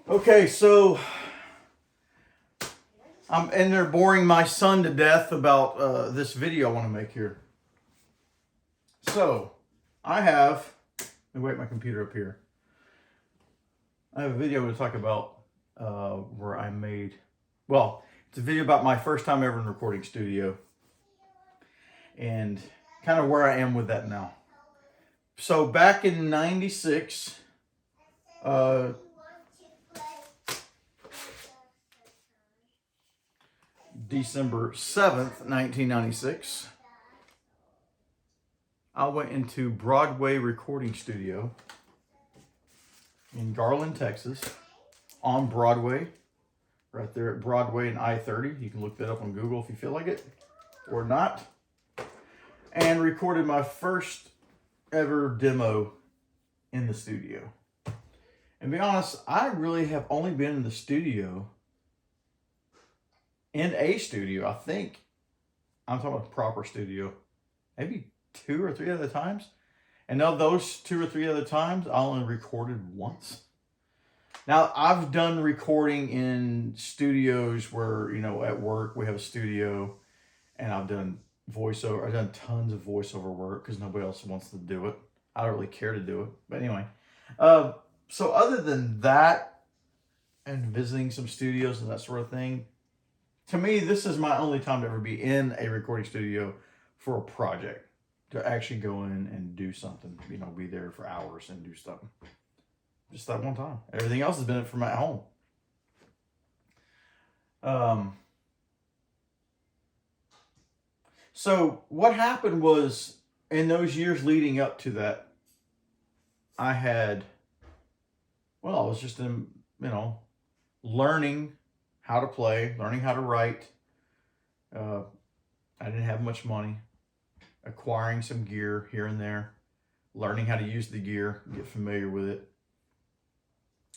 Okay, so I'm in there boring my son to death about this video I want to make here. So I have, let me wake my computer up here. I have a video to talk about where I made, well, it's a video about my first time ever in a recording studio and kind of where I am with that now. So back in 96, December 7th, 1996, I went into Broadway Recording Studio in Garland, Texas, on Broadway, right there at Broadway and I-30. You can look that up on Google if you feel like it, or not. And recorded my first ever demo in the studio. And to be honest, I really have only been in the studio, I think, I'm talking about a proper studio, maybe 2 or 3 other times. And of those 2 or 3 other times, I only recorded once. Now, I've done recording in studios where, you know, at work we have a studio, and I've done voiceover. I've done tons of voiceover work because nobody else wants to do it. I don't really care to do it. But anyway, so other than that and visiting some studios and that sort of thing, to me, this is my only time to ever be in a recording studio for a project, to actually go in and do something, you know, be there for hours and do stuff. Just that one time. Everything else has been from at home. So what happened was, in those years leading up to that, I was just in, you know, learning how to play, learning how to write. I didn't have much money. Acquiring some gear here and there, learning how to use the gear, get familiar with it.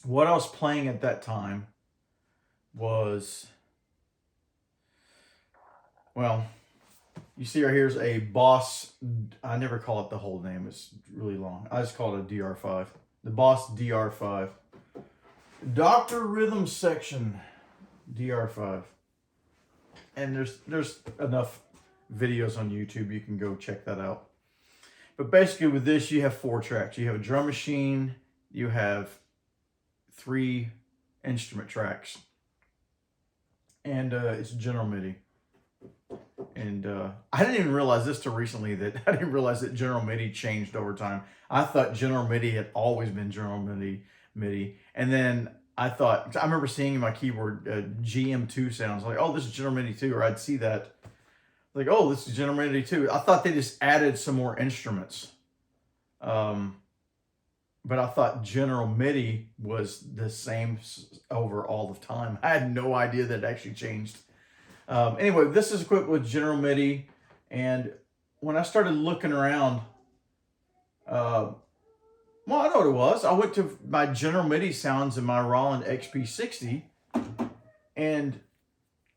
What I was playing at that time was, well, you see right here's a Boss, I never call it the whole name, it's really long. I just call it a DR5. The Boss DR5. Dr. Rhythm Section DR5. And there's enough videos on YouTube, you can go check that out. But basically with this, you have 4 tracks. You have a drum machine, you have 3 instrument tracks, and it's general MIDI. And I didn't even realize this till recently, that I didn't realize that general MIDI changed over time. I thought general MIDI had always been general MIDI. And then I remember seeing in my keyboard GM2 sounds, like, oh, this is general MIDI too, or I'd see that, like, oh, this is general MIDI too. I thought they just added some more instruments. But I thought general MIDI was the same over all the time. I had no idea that it actually changed. Anyway, this is equipped with general MIDI. And when I started looking around, well, I know what it was. I went to my general MIDI sounds in my Roland XP60, and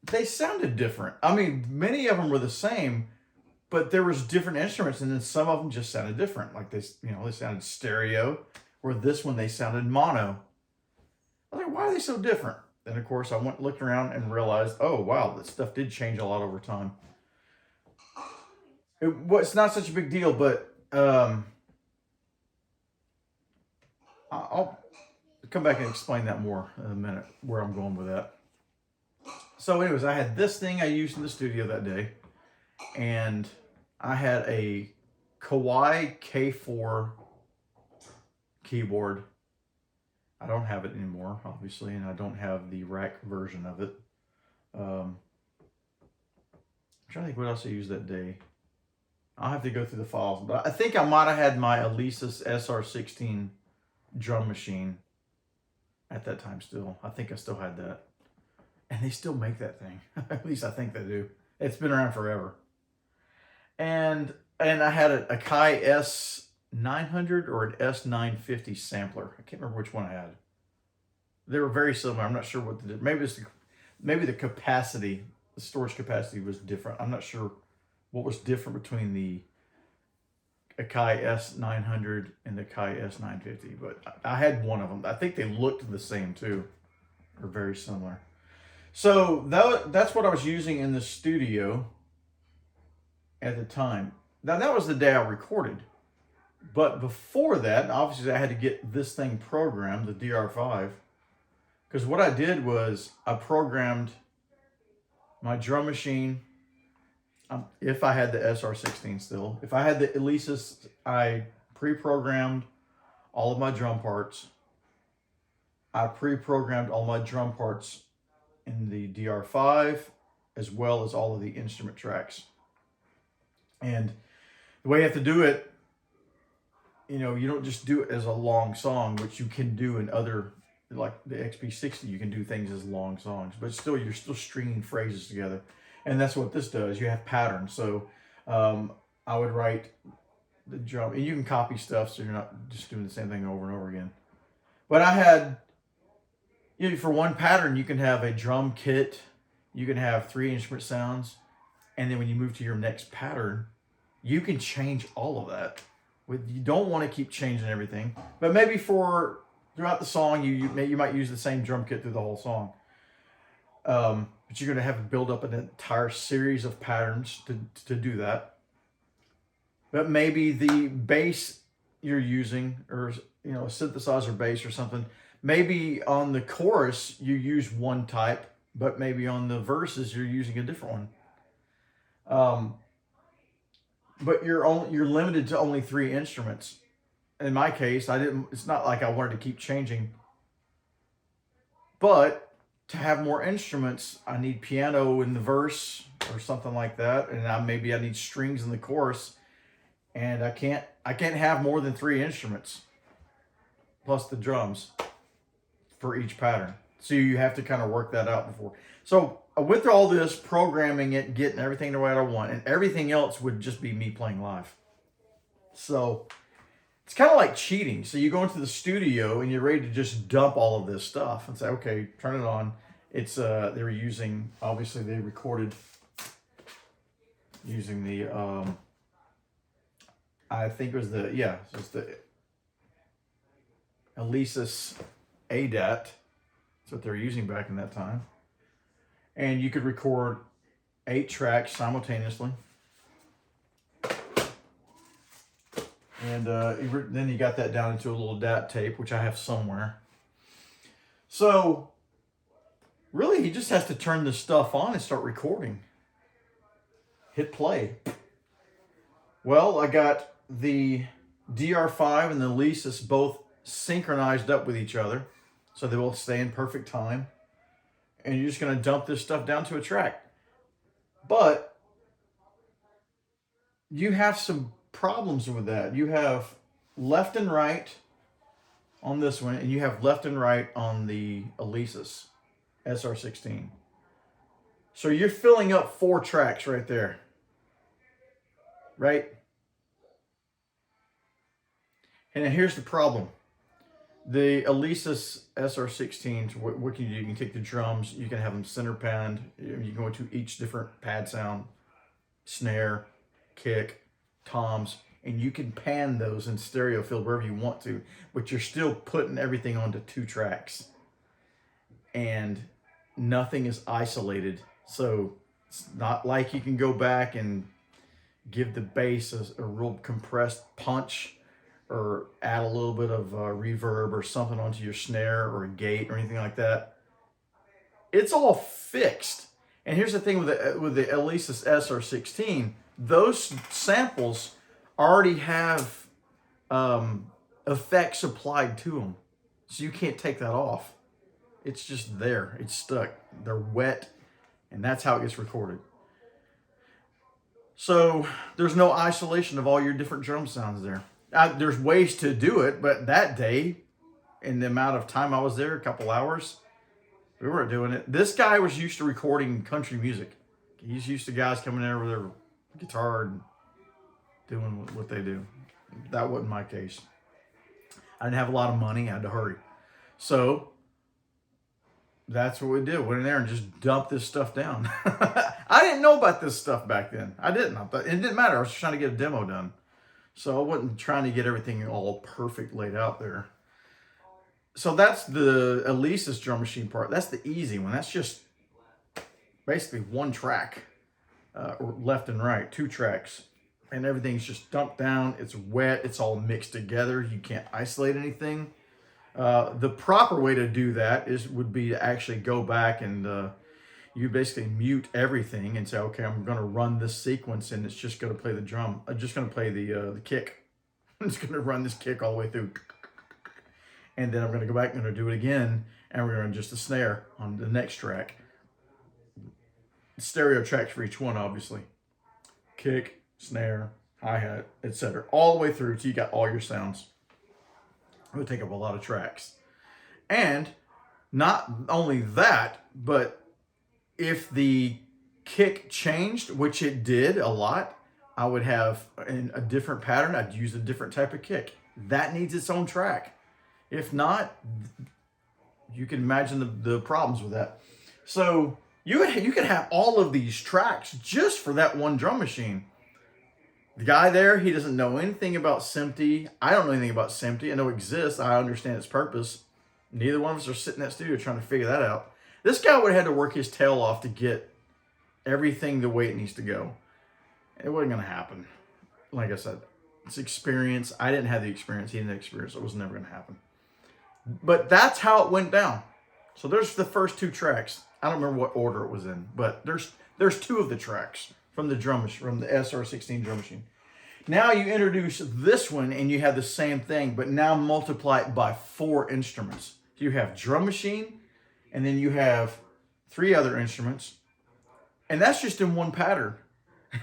they sounded different. I mean, many of them were the same, but there was different instruments, and then some of them just sounded different. Like they sounded stereo, where this one they sounded mono. I was like, why are they so different? Then of course I looked around and realized, oh wow, this stuff did change a lot over time. It's not such a big deal, but I'll come back and explain that more in a minute, where I'm going with that. So anyways, I had this thing I used in the studio that day, and I had a Kawai K4 keyboard. I don't have it anymore, obviously, and I don't have the rack version of it. I'm trying to think what else I used that day. I'll have to go through the files, but I think I might have had my Alesis SR16 drum machine at that time still. I think I still had that. And they still make that thing. At least I think they do. It's been around forever. And I had a Kai S900 or an S950 sampler. I can't remember which one I had. They were very similar. I'm not sure what maybe the capacity, the storage capacity was different. I'm not sure what was different between the Akai S900 and the Akai S950, but I had one of them. I think they looked the same too. are very similar. So that's what I was using in the studio at the time. Now that was the day I recorded. But before that, obviously I had to get this thing programmed, the DR5. Because what I did was I programmed my drum machine. If I had the SR16 still. If I had the Alesis, I pre-programmed all of my drum parts. I pre-programmed all my drum parts in the DR5, as well as all of the instrument tracks. And the way you have to do it, you don't just do it as a long song, which you can do in other, like the XP60, you can do things as long songs, but still, you're still stringing phrases together. And that's what this does. You have patterns. So I would write the drum, and you can copy stuff so you're not just doing the same thing over and over again. But I had, for one pattern, you can have a drum kit, you can have 3 instrument sounds, and then when you move to your next pattern, you can change all of that. You don't want to keep changing everything, but maybe throughout the song, you might use the same drum kit through the whole song. But you're going to have to build up an entire series of patterns to do that. But maybe the bass you're using, or a synthesizer bass or something, maybe on the chorus you use one type, but maybe on the verses you're using a different one. But you're limited to only 3 instruments. In my case, it's not like I wanted to keep changing. But to have more instruments, I need piano in the verse or something like that, and maybe I need strings in the chorus, and I can't have more than 3 instruments plus the drums for each pattern. So you have to kind of work that out before. So with all this, programming it, getting everything the way I want, and everything else would just be me playing live. So it's kind of like cheating. So you go into the studio and you're ready to just dump all of this stuff and say, okay, turn it on. It's they were using, obviously they recorded using the I think it was the Alesis ADAT. That's what they were using back in that time. And you could record 8 tracks simultaneously. And then you got that down into a little DAT tape, which I have somewhere. So really, he just has to turn this stuff on and start recording. Hit play. Well, I got the DR5 and the Alesis both synchronized up with each other, so they both stay in perfect time. And you're just going to dump this stuff down to a track. But you have some problems with that. You have left and right on this one, and you have left and right on the Alesis SR16. So you're filling up 4 tracks right there. Right? And then here's the problem. The Alesis SR16s, what can you do? You can take the drums, you can have them center panned, you can go into each different pad sound, snare, kick, toms, and you can pan those in stereo field wherever you want to, but you're still putting everything onto 2 tracks. And nothing is isolated. So it's not like you can go back and give the bass a real compressed punch, or add a little bit of reverb or something onto your snare or a gate or anything like that. It's all fixed. And here's the thing with the Alesis SR16, those samples already have effects applied to them. So you can't take that off. It's just there. It's stuck. They're wet, and that's how it gets recorded. So there's no isolation of all your different drum sounds there. There's ways to do it, but that day, in the amount of time I was there, a couple hours, we weren't doing it. This guy was used to recording country music. He's used to guys coming in with their guitar and doing what they do. That wasn't my case. I didn't have a lot of money. I had to hurry. So that's what we did. Went in there and just dumped this stuff down. I didn't know about this stuff back then. I didn't. It didn't matter. I was just trying to get a demo done. So I wasn't trying to get everything all perfect laid out there. So that's the Elisa's drum machine part. That's the easy one. That's just basically one track, or left and right, 2 tracks. And everything's just dumped down. It's wet. It's all mixed together. You can't isolate anything. The proper way to do that would be to actually go back and you basically mute everything and say, okay, I'm going to run this sequence and it's just going to play the drum. I'm just going to play the kick. I'm just going to run this kick all the way through. And then I'm going to go back and I'm going to do it again. And we're going to just a snare on the next track. Stereo tracks for each one, obviously. Kick, snare, hi-hat, etc. All the way through till you got all your sounds. It would take up a lot of tracks. And not only that, but if the kick changed, which it did a lot, I would have in a different pattern. I'd use a different type of kick. That needs its own track. If not, you can imagine the problems with that. So you could have all of these tracks just for that one drum machine. The guy there, he doesn't know anything about SMPTE. I don't know anything about SMPTE. I know it exists. I understand its purpose. Neither one of us are sitting in that studio trying to figure that out. This guy would have had to work his tail off to get everything the way it needs to go. It wasn't going to happen. Like I said, it's experience. I didn't have the experience. He didn't have the experience. It was never going to happen. But that's how it went down. So there's the first 2 tracks. I don't remember what order it was in, but there's 2 of the tracks from the SR16 drum machine. Now you introduce this one and you have the same thing, but now multiply it by 4 instruments. You have drum machine, and then you have 3 other instruments, and that's just in one pattern.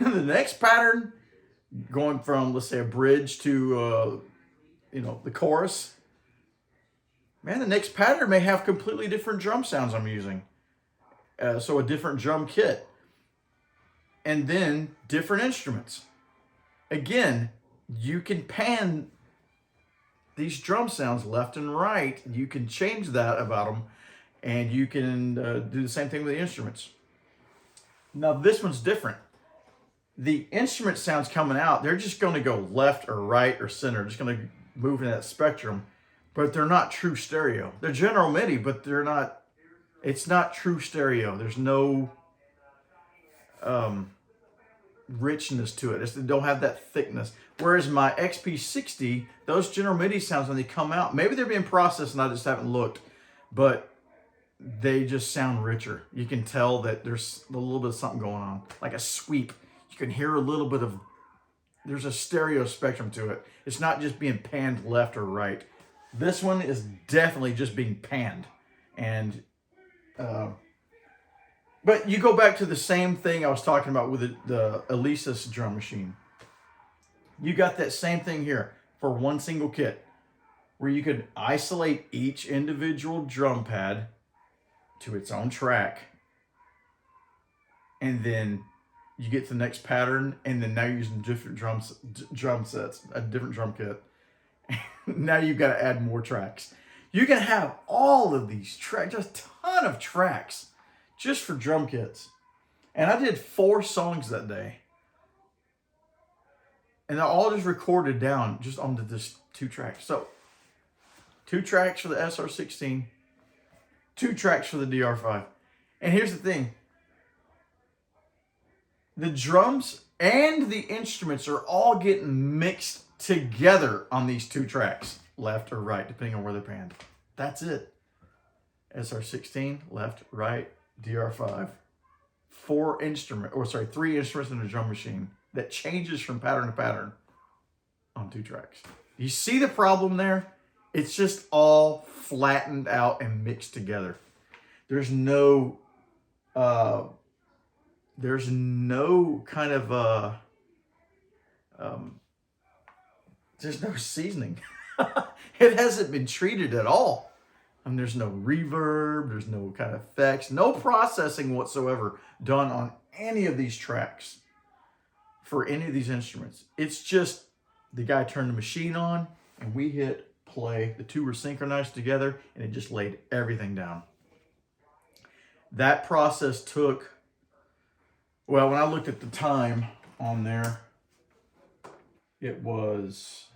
The next pattern, going from, let's say, a bridge to the chorus, man, the next pattern may have completely different drum sounds I'm using. So a different drum kit. And then different instruments. Again, you can pan these drum sounds left and right. You can change that about them. And you can do the same thing with the instruments. Now this one's different. The instrument sounds coming out, they're just going to go left or right or center. Just going to move in that spectrum. But they're not true stereo. They're general MIDI, but they're not. It's not true stereo. There's no richness to it. They don't have that thickness. Whereas my XP60, those general MIDI sounds, when they come out, maybe they're being processed and I just haven't looked, but they just sound richer. You can tell that there's a little bit of something going on, like a sweep. You can hear a little bit of, there's a stereo spectrum to it. It's not just being panned left or right. This one is definitely just being panned. And but you go back to the same thing I was talking about with the Elisa's drum machine. You got that same thing here for one single kit, where you could isolate each individual drum pad to its own track, and then you get to the next pattern, and then now you're using different drum sets, a different drum kit. Now you've got to add more tracks. You can have all of these tracks, just a ton of tracks, just for drum kits. And I did 4 songs that day. And they're all just recorded down just onto this 2 tracks. So 2 tracks for the SR16, 2 tracks for the DR5. And here's the thing. The drums and the instruments are all getting mixed together on these 2 tracks, left or right, depending on where they're panned. That's it. SR16, left, right, DR5. 3 instruments in a drum machine that changes from pattern to pattern on 2 tracks. You see the problem there? It's just all flattened out and mixed together. There's no kind of there's no seasoning. It hasn't been treated at all. And there's no reverb, there's no kind of effects, no processing whatsoever done on any of these tracks for any of these instruments. It's just the guy turned the machine on and we hit play. The 2 were synchronized together and it just laid everything down. That process took, well, when I looked at the time on there, it was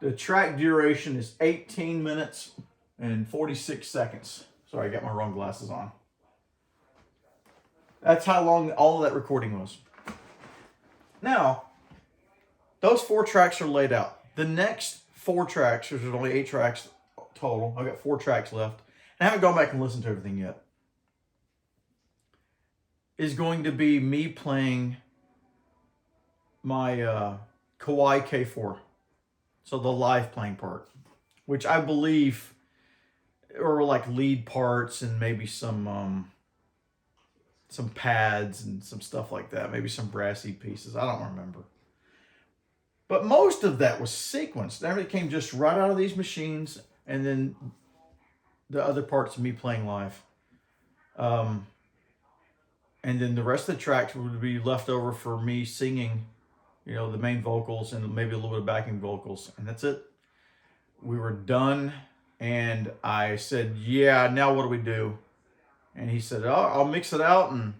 The track duration is 18 minutes and 46 seconds. Sorry, I got my wrong glasses on. That's how long all of that recording was. Now, those 4 tracks are laid out. The next 4 tracks, there's only 8 tracks total. I've got 4 tracks left. And I haven't gone back and listened to everything yet. Is going to be me playing my Kawai K4. So the live playing part. Which I believe are like lead parts and maybe some pads and some stuff like that. Maybe some brassy pieces. I don't remember. But most of that was sequenced. Everything came just right out of these machines. And then the other parts of me playing live. And then the rest of the tracks would be left over for me singing, you know, the main vocals and maybe a little bit of backing vocals. And that's it. We were done. And I said, yeah, now what do we do? And he said, oh, I'll mix it out and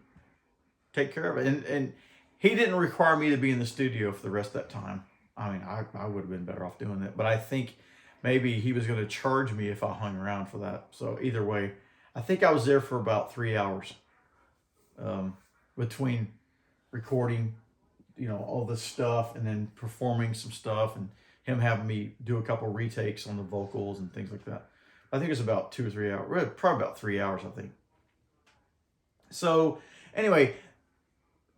take care of it. And he didn't require me to be in the studio for the rest of that time. I mean, I would have been better off doing it. But I think maybe he was going to charge me if I hung around for that. So either way, I think I was there for about 3 hours. Between recording, you know, all this stuff and then performing some stuff and him having me do a couple retakes on the vocals and things like that. I think it was about 2 or 3 hours, probably about 3 hours, I think. So anyway,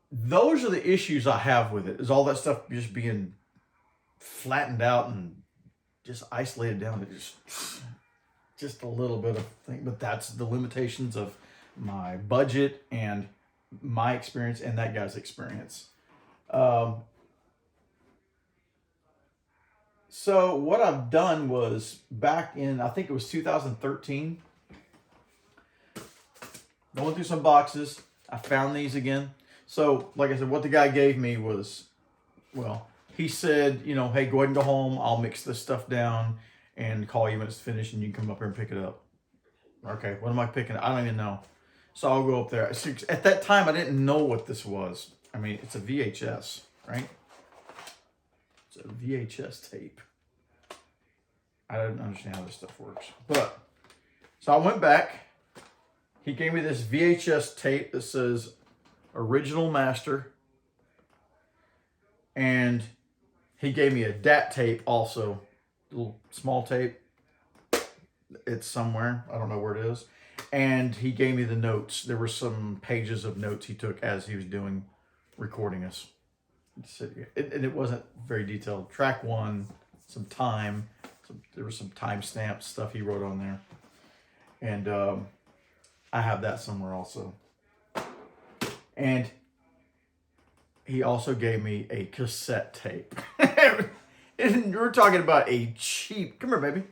those are the issues I have with it, is all that stuff just being flattened out and just isolated down to just a little bit of thing. But that's the limitations of my budget and my experience and that guy's experience. So what I've done was back in, I think it was 2013, going through some boxes, I found these again. So like I said, what the guy gave me was, well, he said, you know, hey, go ahead and go home. I'll mix this stuff down and call you when it's finished and you can come up here and pick it up. Okay, what am I picking? I don't even know. So I'll go up there. At that time, I didn't know what this was. I mean, it's a VHS, right? It's a VHS tape. I don't understand how this stuff works. But, so I went back. He gave me this VHS tape that says original master. And he gave me a DAT tape also. A little small tape. It's somewhere. I don't know where it is. And he gave me the notes. There were some pages of notes he took as he was recording us. And it wasn't very detailed. Track 1, some time. There was some timestamp stuff he wrote on there. And I have that somewhere also. And he also gave me a cassette tape. And we're talking about a cheap, come here, baby.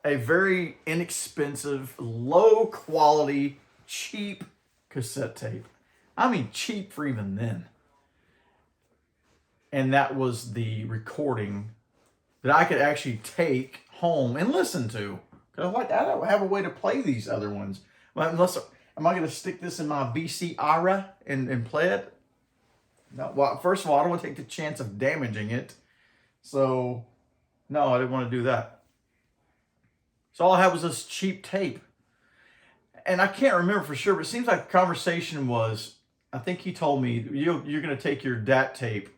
A very inexpensive, low quality, cheap cassette tape. I mean, cheap for even then. And that was the recording that I could actually take home and listen to. Because like, I don't have a way to play these other ones. Unless, am I going to stick this in my VCR and play it? No. Well, first of all, I don't want to take the chance of damaging it. So, no, I didn't want to do that. So all I had was this cheap tape. And I can't remember for sure, but it seems like the conversation was, I think he told me, you're going to take your DAT tape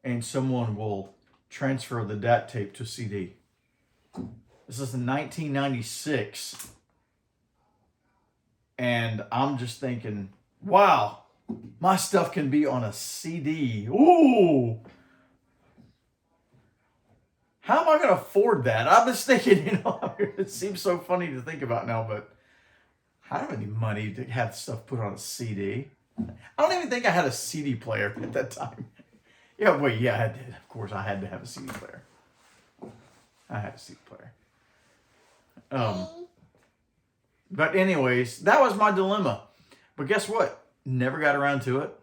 and someone will transfer the DAT tape to CD. This is in 1996. And I'm just thinking, wow, my stuff can be on a CD. Ooh. How am I going to afford that? I was thinking, you know, it seems so funny to think about now, but I don't have any money to have stuff put on a CD. I don't even think I had a CD player at that time. Yeah, wait, yeah, I did. Of course, I had to have a CD player. I had a CD player. But anyways, that was my dilemma. But guess what? Never got around to it.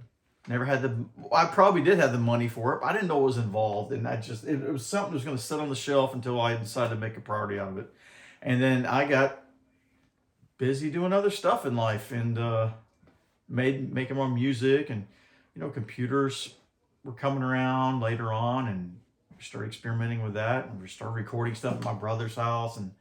Never had I probably did have the money for it, but I didn't know what was involved. And it was something that was going to sit on the shelf until I decided to make a priority out of it. And then I got busy doing other stuff in life and making more music. And, you know, computers were coming around later on and started experimenting with that, and we started recording stuff at my brother's house. And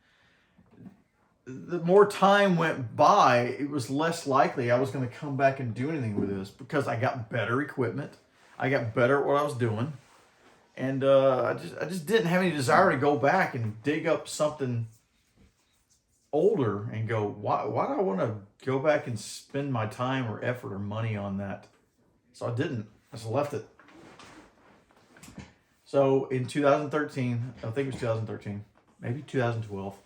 the more time went by, it was less likely I was going to come back and do anything with this, because I got better equipment. I got better at what I was doing. And I just didn't have any desire to go back and dig up something older and go, why do I want to go back and spend my time or effort or money on that? So I didn't. I just left it. So in 2013, I think it was 2013, maybe 2012,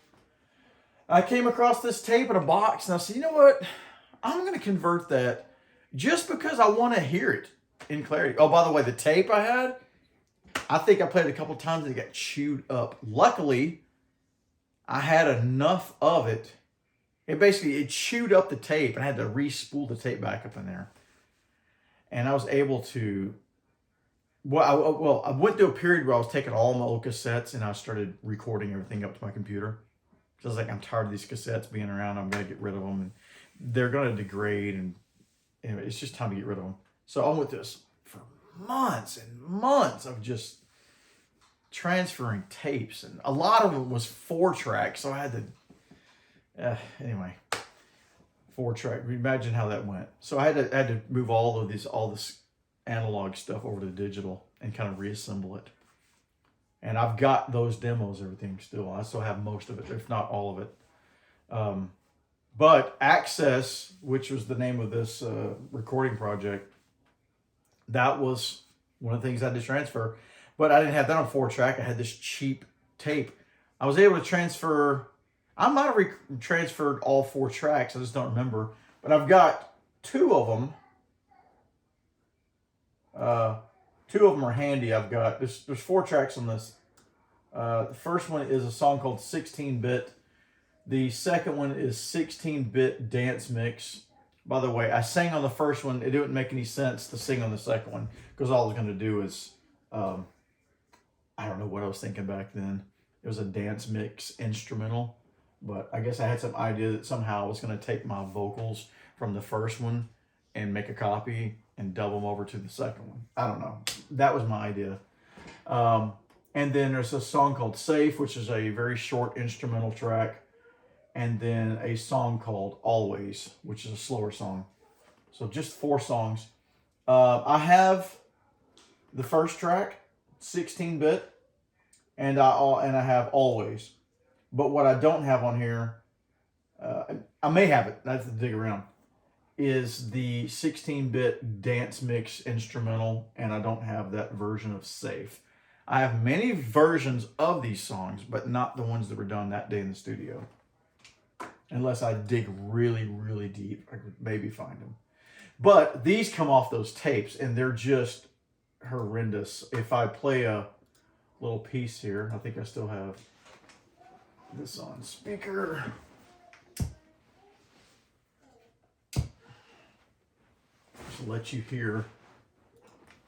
I came across this tape in a box, and I said, you know what? I'm going to convert that just because I want to hear it in clarity. Oh, by the way, the tape I had, I think I played it a couple times and it got chewed up. Luckily, I had enough of it. It chewed up the tape, and I had to re-spool the tape back up in there. And I was able to, I went through a period where I was taking all my old cassettes and I started recording everything up to my computer. So I was like, I'm tired of these cassettes being around. I'm going to get rid of them. And they're going to degrade. And anyway, it's just time to get rid of them. So I went this for months and months of just transferring tapes. And a lot of it was 4-track. So I had to, anyway, 4-track. Imagine how that went. So I had to move all this analog stuff over to digital and kind of reassemble it. And I've got those demos, everything still. I still have most of it, if not all of it. But Access, which was the name of this recording project, that was one of the things I had to transfer. But I didn't have that on 4-track. I had this cheap tape. I was able to transfer, I might have transferred all 4 tracks. I just don't remember. But I've got 2 of them. 2 of them are handy. I've got, there's 4 tracks on this. The first one is a song called 16-Bit. The second one is 16-Bit Dance Mix. By the way, I sang on the first one. It didn't make any sense to sing on the second one, because all I was going to do is, I don't know what I was thinking back then. It was a dance mix instrumental, but I guess I had some idea that somehow I was going to take my vocals from the first one and make a copy and dub them over to the second one. I don't know. That was my idea. And then there's a song called Safe, which is a very short instrumental track. And then a song called Always, which is a slower song. So just 4 songs. I have the first track, 16-bit, and I have Always. But what I don't have on here, I may have it, I have to dig around, is the 16-bit dance mix instrumental, and I don't have that version of Safe. I have many versions of these songs, but not the ones that were done that day in the studio. Unless I dig really, really deep, I could maybe find them. But these come off those tapes, and they're just horrendous. If I play a little piece here, I think I still have this on speaker. Just let you hear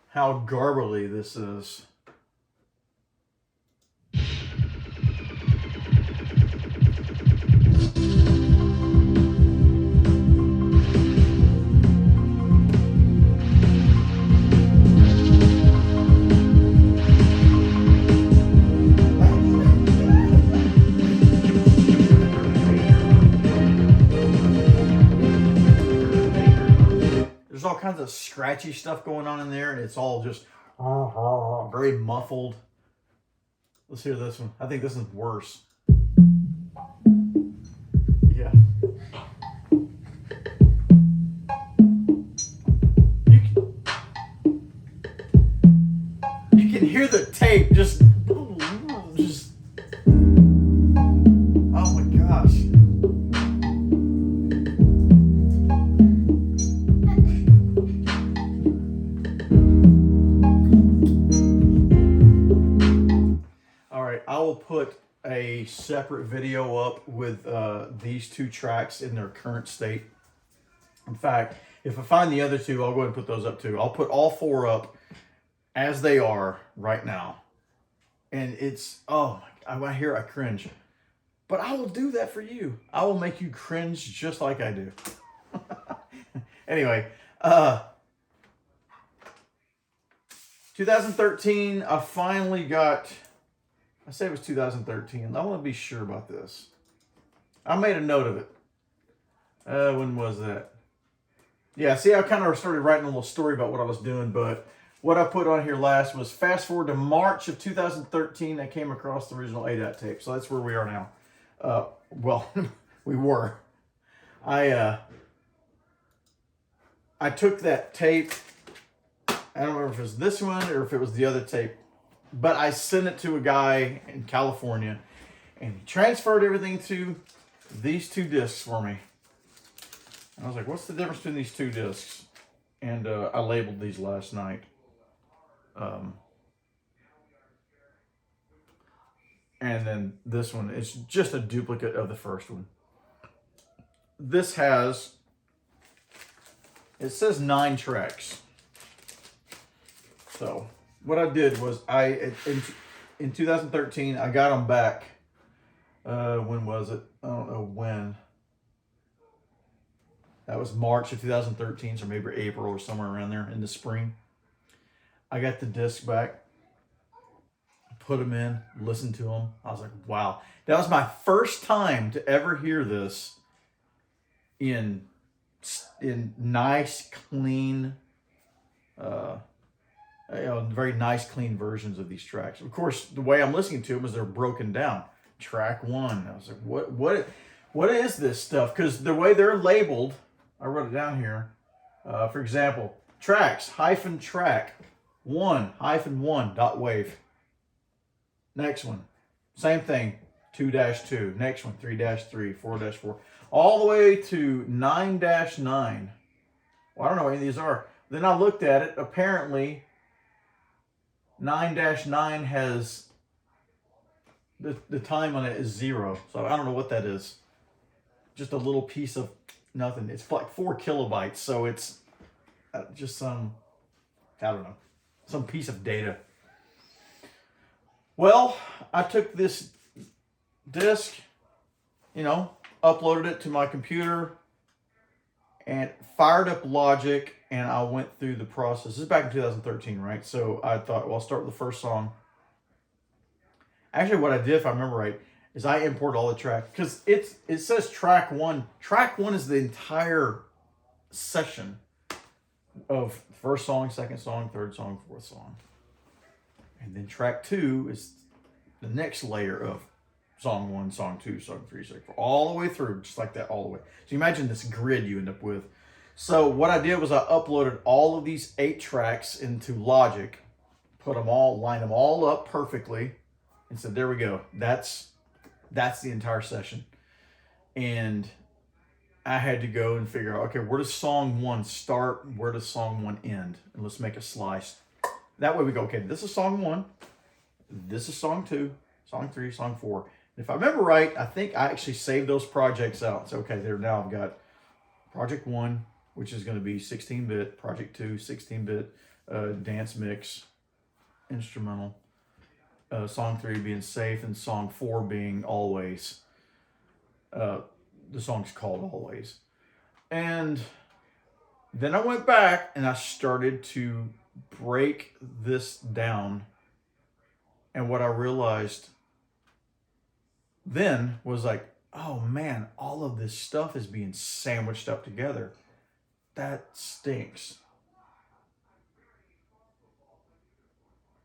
how garbly this is. There's all kinds of scratchy stuff going on in there, and it's all just very muffled. Let's hear this one. I think this one's worse. Yeah. You can hear the tape just oh my gosh. I will put a separate video up with these 2 tracks in their current state. In fact, if I find the other 2, I'll go ahead and put those up too. I'll put all 4 up as they are right now. And it's, oh, I hear I cringe. But I will do that for you. I will make you cringe just like I do. Anyway, 2013, I finally got, I say it was 2013. I want to be sure about this. I made a note of it. When was that? Yeah, see, I kind of started writing a little story about what I was doing, but what I put on here last was fast forward to March of 2013, I came across the original ADAT tape. So that's where we are now. Well, we were. I took that tape. I don't remember if it was this one or if it was the other tape, but I sent it to a guy in California, and he transferred everything to these two discs for me. And I was like, what's the difference between these two discs? And I labeled these last night. And then this one is just a duplicate of the first one. This has, it says 9 tracks. So what I did was in 2013, I got them back. When was it? I don't know when. That was March of 2013, so maybe April or somewhere around there in the spring. I got the disc back, put them in, listened to them. I was like, wow. That was my first time to ever hear this in nice, clean, very nice, clean versions of these tracks. Of course, the way I'm listening to them is they're broken down. Track 1. I was like, what is this stuff? Because the way they're labeled, I wrote it down here. For example, tracks, -track, 1-1.wave. Next one, same thing, 2-2. Next one, 3-3, 4-4. All the way to 9-9. Well, I don't know what any of these are. Then I looked at it. Apparently, 9-9 has the time on it is 0. So I don't know what that is. Just a little piece of nothing. It's like 4 kilobytes. So it's just some, I don't know, some piece of data. Well, I took this disc, uploaded it to my computer and fired up Logic, and I went through the process. This is back in 2013, right? So I thought, well, I'll start with the first song. Actually, what I did, if I remember right, is I imported all the tracks, because it says track 1. Track 1 is the entire session of first song, second song, third song, fourth song. And then track 2 is the next layer of song 1, song 2, song 3, song 4, all the way through, just like that, all the way. So you imagine this grid you end up with. So what I did was I uploaded all of these 8 tracks into Logic, lined them all up perfectly, and said, there we go. That's the entire session. And I had to go and figure out, okay, where does song 1 start? Where does song 1 end? And let's make a slice. That way we go, okay, this is song 1. This is song 2, song 3, song 4. And if I remember right, I think I actually saved those projects out. So, okay, there now I've got Project 1, which is going to be 16-bit, Project 2, 16-bit, dance mix, instrumental, song 3 being Safe, and song 4 being Always. The song's called Always. And then I went back and I started to break this down. And what I realized then was like, oh man, all of this stuff is being sandwiched up together. That stinks.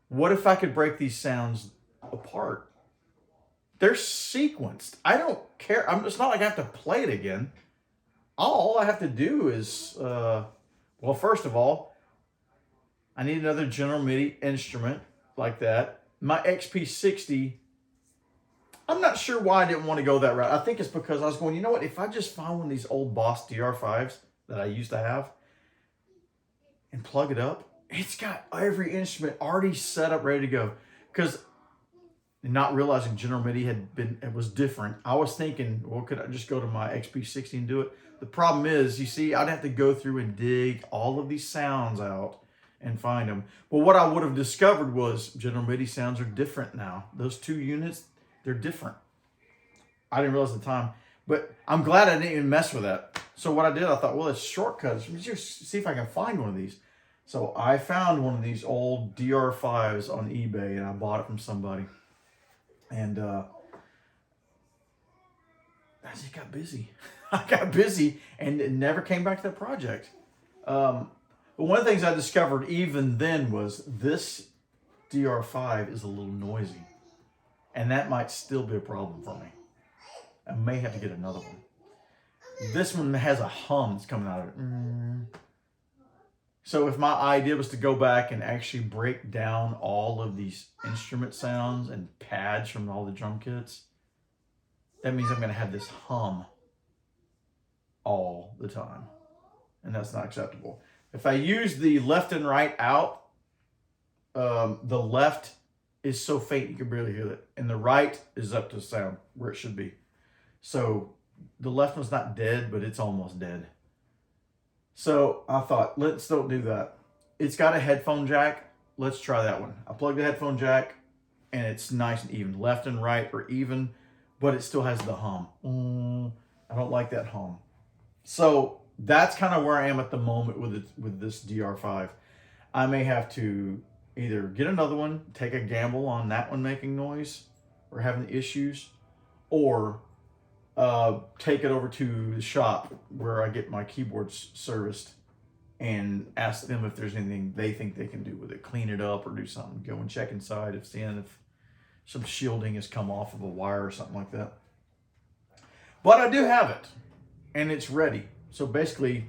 What if I could break these sounds apart? They're sequenced. I don't care. It's not like I have to play it again. All I have to do is, well, first of all, I need another General MIDI instrument like that. My XP60, I'm not sure why I didn't want to go that route. I think it's because I was going, you know what? If I just find one of these old Boss DR5s that I used to have and plug it up, it's got every instrument already set up, ready to go. Because not realizing General MIDI it was different. I was thinking, well, could I just go to my XP60 and do it? The problem is, you see, I'd have to go through and dig all of these sounds out and find them. But what I would have discovered was General MIDI sounds are different now. Those 2 units, they're different. I didn't realize at the time, but I'm glad I didn't even mess with that. So what I did, I thought, well, it's shortcuts. Let me just see if I can find one of these. So I found one of these old DR5s on eBay, and I bought it from somebody. And I just got busy. I got busy and it never came back to that project. But one of the things I discovered even then was this DR5 is a little noisy. And that might still be a problem for me. I may have to get another one. This one has a hum that's coming out of it. So if my idea was to go back and actually break down all of these instrument sounds and pads from all the drum kits, that means I'm going to have this hum all the time. And that's not acceptable. If I use the left and right out, the left is so faint you can barely hear it. And the right is up to sound where it should be. So the left one's not dead, but it's almost dead. So I thought, let's don't do that. It's got a headphone jack. Let's try that one. I plugged the headphone jack and it's nice and even. Left and right are even, but it still has the hum. I don't like that hum. So that's kind of where I am at the moment with this DR5. I may have to either get another one, take a gamble on that one making noise or having issues, or take it over to the shop where I get my keyboards serviced and ask them if there's anything they think they can do with it. Clean it up or do something. Go and check inside if some shielding has come off of a wire or something like that. But I do have it and it's ready. So basically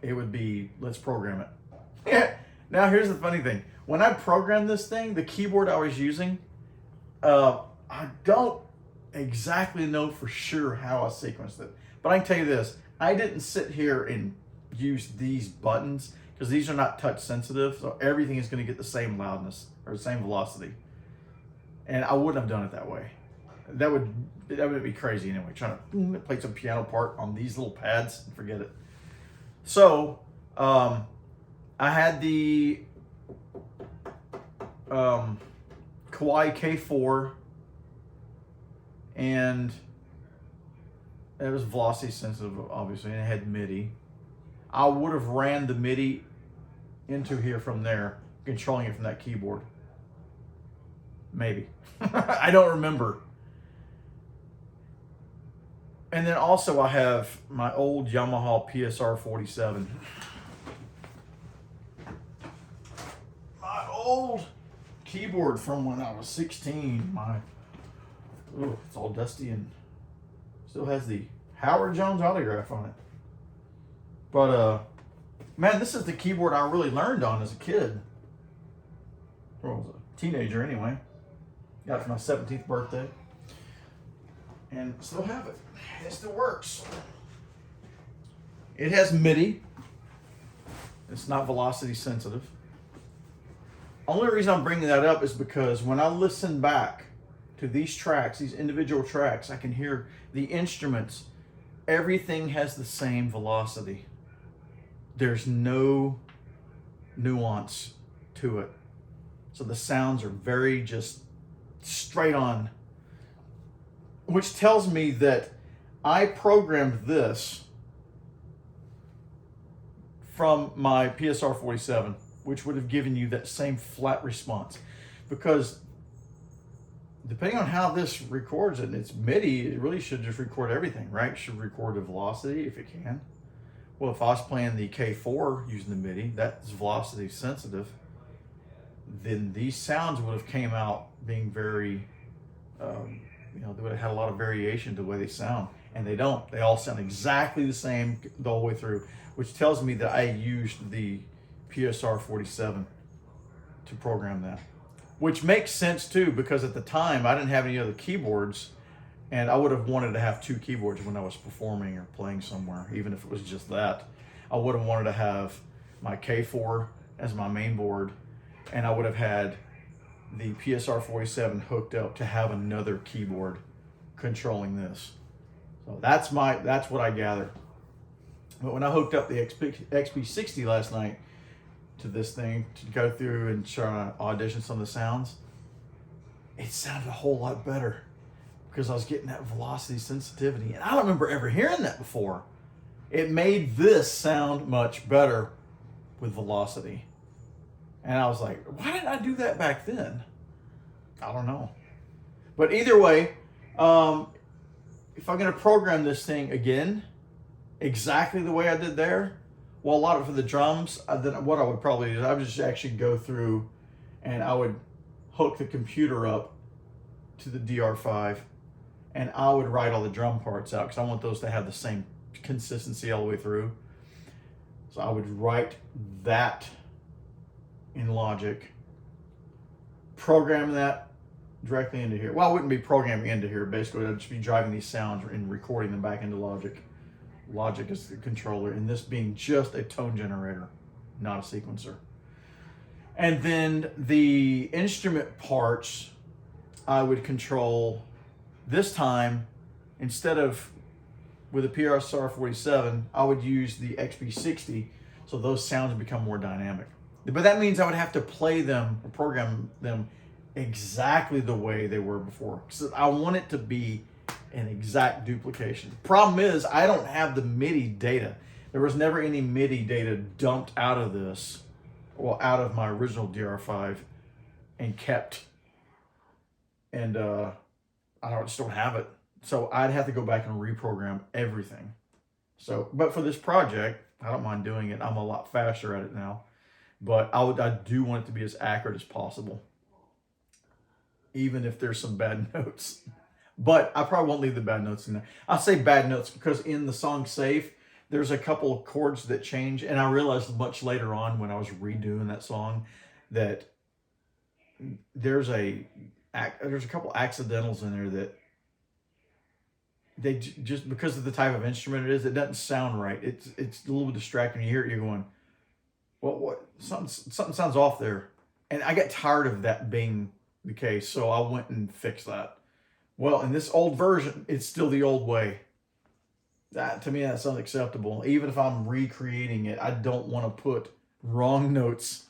it would be, let's program it. Now here's the funny thing. When I programmed this thing, the keyboard I was using, I don't exactly know for sure how I sequenced it. But I can tell you this, I didn't sit here and use these buttons because these are not touch sensitive. So everything is going to get the same loudness or the same velocity. And I wouldn't have done it that way. That would be crazy anyway, trying to play some piano part on these little pads and forget it. So I had the Kawai K4, and it was velocity sensitive, obviously, and it had MIDI. I would have ran the MIDI into here from there, controlling it from that keyboard. Maybe. I don't remember. And then also I have my old Yamaha PSR 47. My old keyboard from when I was 16. It's all dusty and still has the Howard Jones autograph on it. But man, this is the keyboard I really learned on as a kid. Or I was a teenager anyway. Got it for my 17th birthday. And still have it. It still works. It has MIDI. It's not velocity sensitive. Only reason I'm bringing that up is because when I listen back to these tracks, these individual tracks, I can hear the instruments. Everything has the same velocity. There's no nuance to it. So the sounds are very just straight on, which tells me that I programmed this from my PSR 47, which would have given you that same flat response. Because depending on how this records it, and it's MIDI, it really should just record everything, right? It should record the velocity if it can. Well, if I was playing the K4 using the MIDI, that's velocity sensitive, then these sounds would have came out being very, they would have had a lot of variation to the way they sound. And they don't. They all sound exactly the same the whole way through, which tells me that I used the PSR 47 to program that. Which makes sense too, because at the time I didn't have any other keyboards, and I would have wanted to have two keyboards when I was performing or playing somewhere, even if it was just that. I would have wanted to have my K4 as my main board, and I would have had the PSR 47 hooked up to have another keyboard controlling this. So that's what I gathered. But when I hooked up the XP60 last night to this thing to go through and try to audition some of the sounds, it sounded a whole lot better because I was getting that velocity sensitivity. And I don't remember ever hearing that before. It made this sound much better with velocity. And I was like, why didn't I do that back then? I don't know. But either way, if I'm going to program this thing again, exactly the way I did there, well, a lot of for the drums, then what I would probably do is I would just actually go through and I would hook the computer up to the DR5 and I would write all the drum parts out because I want those to have the same consistency all the way through. So I would write that in Logic, program that directly into here. Well, I wouldn't be programming into here. Basically, I'd just be driving these sounds and recording them back into Logic. Logic is the controller, and this being just a tone generator, not a sequencer. And then the instrument parts, I would control this time, instead of with a PRSR 47, I would use the XP60, so those sounds become more dynamic. But that means I would have to play them or program them exactly the way they were before. So I want it to be an exact duplication. Problem is, I don't have the MIDI data. There was never any MIDI data dumped out of this, well, out of my original DR5 and kept. And I just don't have it. So I'd have to go back and reprogram everything. So, but for this project, I don't mind doing it. I'm a lot faster at it now. But I do want it to be as accurate as possible, even if there's some bad notes. But I probably won't leave the bad notes in there. I say bad notes because in the song Safe, there's a couple of chords that change. And I realized much later on when I was redoing that song that there's a couple accidentals in there that they just, because of the type of instrument it is, it doesn't sound right. It's a little bit distracting. You hear it, you're going, what? Something sounds off there. And I got tired of that being the case, so I went and fixed that. Well, in this old version, it's still the old way. That, to me, that's unacceptable. Even if I'm recreating it, I don't want to put wrong notes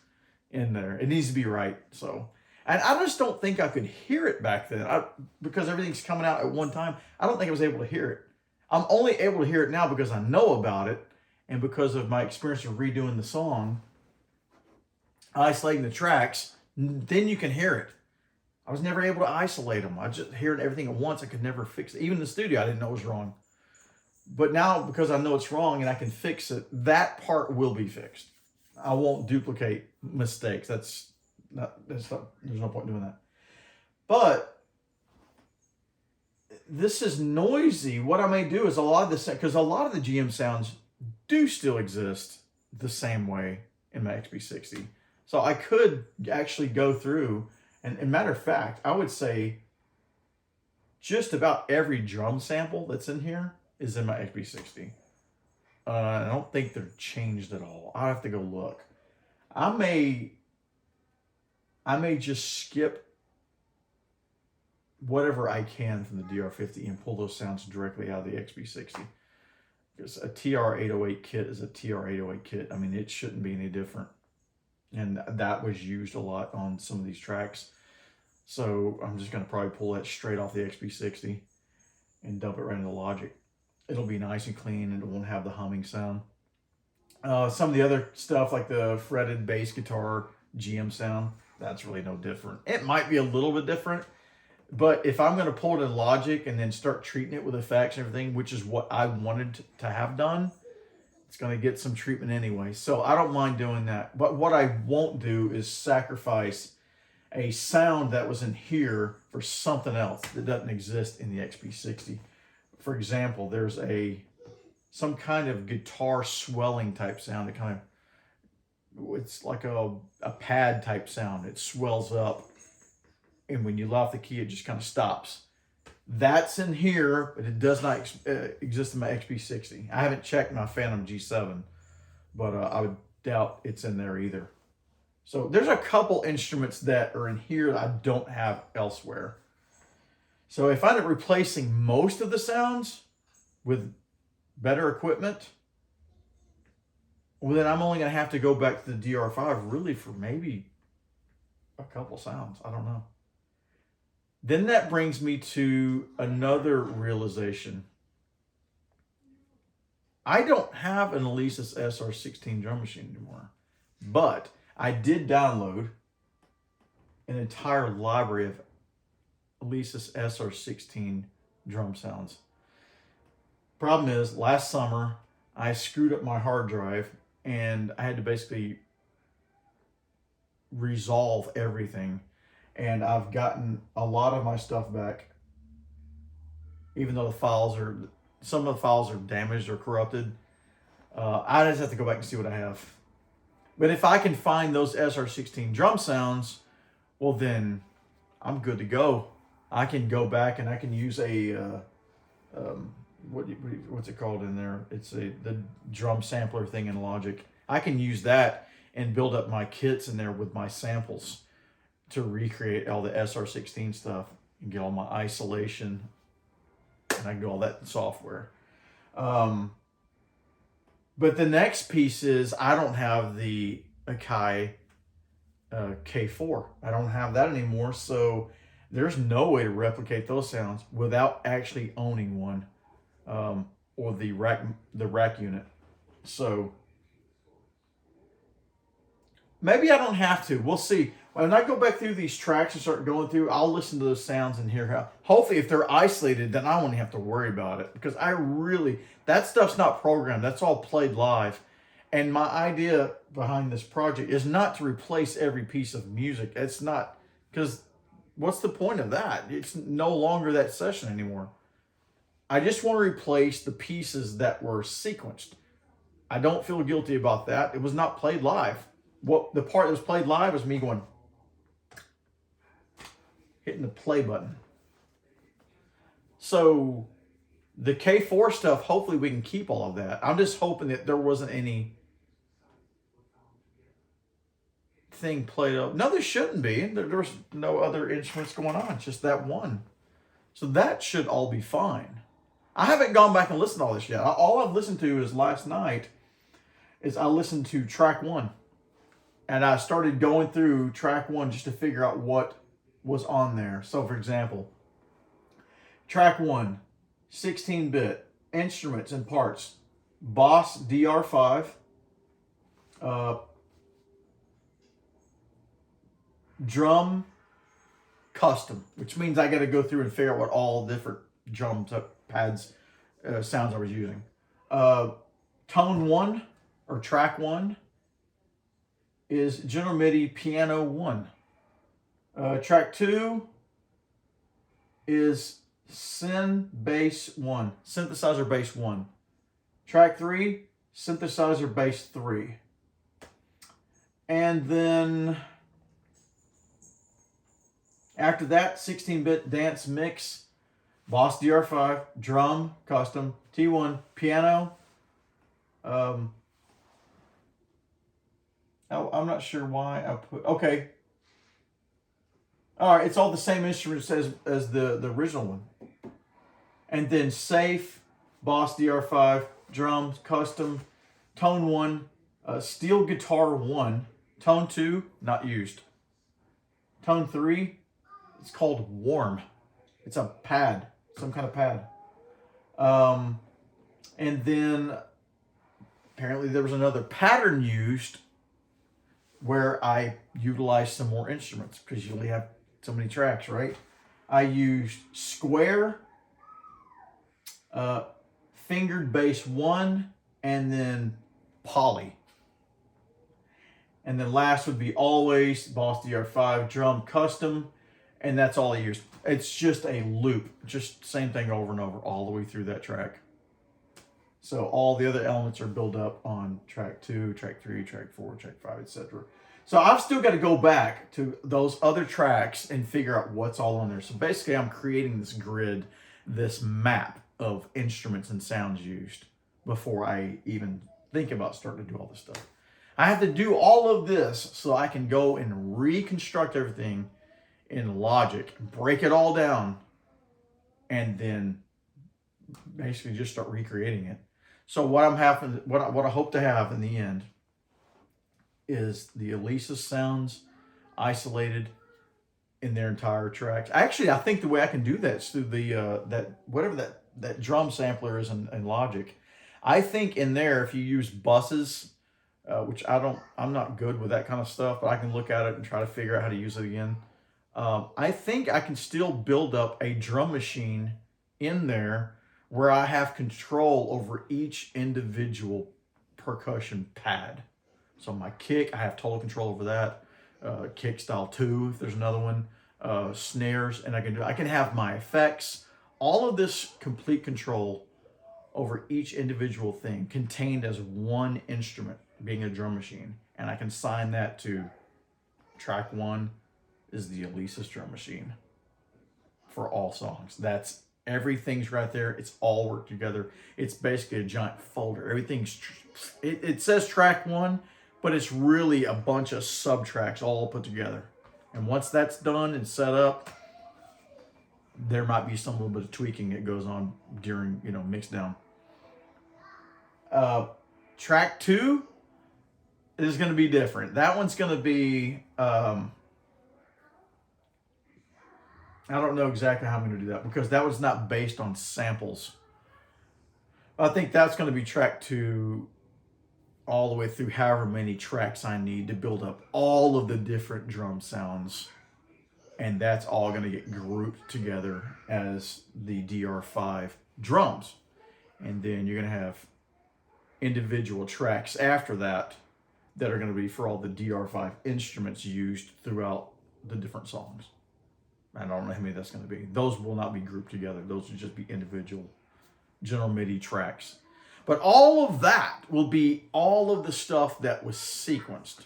in there. It needs to be right. So, and I just don't think I could hear it back then. Because everything's coming out at one time, I don't think I was able to hear it. I'm only able to hear it now because I know about it and because of my experience of redoing the song, isolating the tracks. Then you can hear it. I was never able to isolate them. I just heard everything at once. I could never fix it. Even in the studio, I didn't know it was wrong. But now, because I know it's wrong and I can fix it, that part will be fixed. I won't duplicate mistakes. There's no point in doing that. But this is noisy. What I may do is a lot of this, because a lot of the GM sounds do still exist the same way in my XP60. So I could actually go through, and matter of fact, I would say just about every drum sample that's in here is in my XP60. I don't think they're changed at all. I'll have to go look. I may just skip whatever I can from the DR50 and pull those sounds directly out of the XP60. Because a TR-808 kit is a TR-808 kit. I mean, it shouldn't be any different. And that was used a lot on some of these tracks. So I'm just going to probably pull that straight off the XP60 and dump it right into Logic. It'll be nice and clean and it won't have the humming sound. Some of the other stuff like the fretted bass guitar GM sound, that's really no different. It might be a little bit different, but if I'm going to pull it in Logic and then start treating it with effects and everything, which is what I wanted to have done, it's going to get some treatment anyway. So I don't mind doing that. But what I won't do is sacrifice a sound that was in here for something else that doesn't exist in the XP60. For example, there's some kind of guitar swelling type sound. It's like a pad type sound. It swells up, and when you let off the key, it just kind of stops. That's in here, but it does not exist in my XP60. I haven't checked my Phantom G7, but I would doubt it's in there either. So there's a couple instruments that are in here that I don't have elsewhere. So if I end up replacing most of the sounds with better equipment, well, then I'm only going to have to go back to the DR5 really for maybe a couple sounds. I don't know. Then that brings me to another realization. I don't have an Alesis SR16 drum machine anymore, but I did download an entire library of Alesis SR16 drum sounds. Problem is, last summer I screwed up my hard drive and I had to basically resolve everything. And I've gotten a lot of my stuff back, even though some of the files are damaged or corrupted. I just have to go back and see what I have. But if I can find those SR16 drum sounds, well then I'm good to go. I can go back and I can use a what's it called in there? It's the drum sampler thing in Logic. I can use that and build up my kits in there with my samples to recreate all the SR16 stuff and get all my isolation, and I can do all that in software. But the next piece is I don't have the Akai K4. I don't have that anymore, so there's no way to replicate those sounds without actually owning one, or the rack unit. So maybe I don't have to. We'll see. When I go back through these tracks and start going through, I'll listen to those sounds and hear how. Hopefully, if they're isolated, then I won't have to worry about it, because that stuff's not programmed. That's all played live. And my idea behind this project is not to replace every piece of music. It's not, because what's the point of that? It's no longer that session anymore. I just want to replace the pieces that were sequenced. I don't feel guilty about that. It was not played live. The part that was played live was me going, hitting the play button. So the K4 stuff, hopefully we can keep all of that. I'm just hoping that there wasn't any thing played up. No, there shouldn't be. There's no other instruments going on. It's just that one. So that should all be fine. I haven't gone back and listened to all this yet. All I've listened to is last night is I listened to track 1. And I started going through track 1 just to figure out what was on there. So for example, track 1, 16-bit, instruments and parts, Boss DR5, drum custom, which means I got to go through and figure out what all different drum pads sounds I was using. Tone 1 or track 1 is General MIDI Piano 1. Track 2 is Synthesizer Bass 1. Track 3, Synthesizer Bass 3. And then after that, 16-bit dance mix, Boss DR5, drum, custom, T1, piano. I'm not sure why I put, okay. All right, it's all the same instruments as the original one. And then safe, Boss DR5, drums, custom, tone 1, steel guitar 1, tone 2, not used. Tone 3, it's called warm. It's a pad, some kind of pad. And then apparently there was another pattern used where I utilized some more instruments, because you only have so many tracks, right? I used square, fingered bass 1, and then poly. And then last would be always Boss DR5, drum, custom, and that's all I used. It's just a loop, just same thing over and over all the way through that track. So all the other elements are built up on track 2, track 3, track 4, track 5, etc. So I've still got to go back to those other tracks and figure out what's all on there. So basically I'm creating this grid, this map of instruments and sounds used before I even think about starting to do all this stuff. I have to do all of this so I can go and reconstruct everything in Logic, break it all down, and then basically just start recreating it. So what I hope to have in the end is the Alesis sounds isolated in their entire tracks. Actually, I think the way I can do that is through the that drum sampler is in Logic. I think in there, if you use buses, which I'm not good with that kind of stuff, but I can look at it and try to figure out how to use it again. I think I can still build up a drum machine in there where I have control over each individual percussion pad. So my kick, I have total control over that. Kick style 2, if there's another one. Snares, and I can have my effects. All of this complete control over each individual thing contained as one instrument, being a drum machine. And I can assign that to track 1 is the Elisa's drum machine for all songs. That's everything's right there. It's all worked together. It's basically a giant folder. It says track 1, but it's really a bunch of sub-tracks all put together. And once that's done and set up, there might be some little bit of tweaking that goes on during, mix down. Track 2 is going to be different. That one's going to be, I don't know exactly how I'm going to do that because that was not based on samples. I think that's going to be track 2 all the way through however many tracks I need to build up all of the different drum sounds. And that's all going to get grouped together as the DR5 drums. And then you're going to have individual tracks after that are going to be for all the DR5 instruments used throughout the different songs. I don't know how many that's going to be. Those will not be grouped together. Those will just be individual general MIDI tracks. But all of that will be all of the stuff that was sequenced.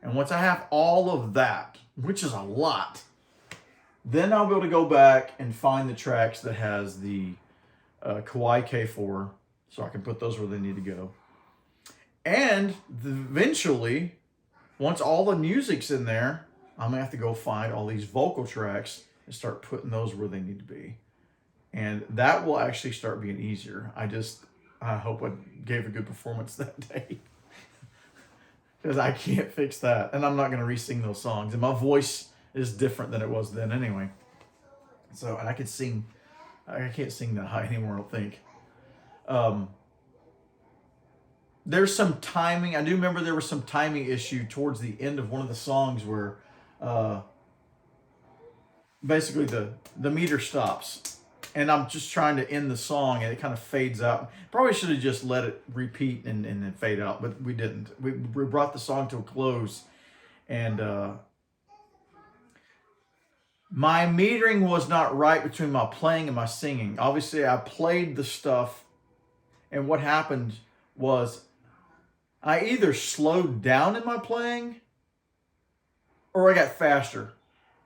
And once I have all of that, which is a lot, then I'll be able to go back and find the tracks that has the Kawai K4, so I can put those where they need to go. And eventually, once all the music's in there, I'm going to have to go find all these vocal tracks and start putting those where they need to be. And that will actually start being easier. I hope I gave a good performance that day. Because I can't fix that. And I'm not going to re-sing those songs. And my voice is different than it was then anyway. So, and I can't sing that high anymore, I don't think. There's some timing. I do remember there was some timing issue towards the end of one of the songs where basically the meter stops. And I'm just trying to end the song and it kind of fades out. Probably should have just let it repeat and then fade out, but we didn't. We brought the song to a close. And my metering was not right between my playing and my singing. Obviously, I played the stuff, and what happened was I either slowed down in my playing or I got faster.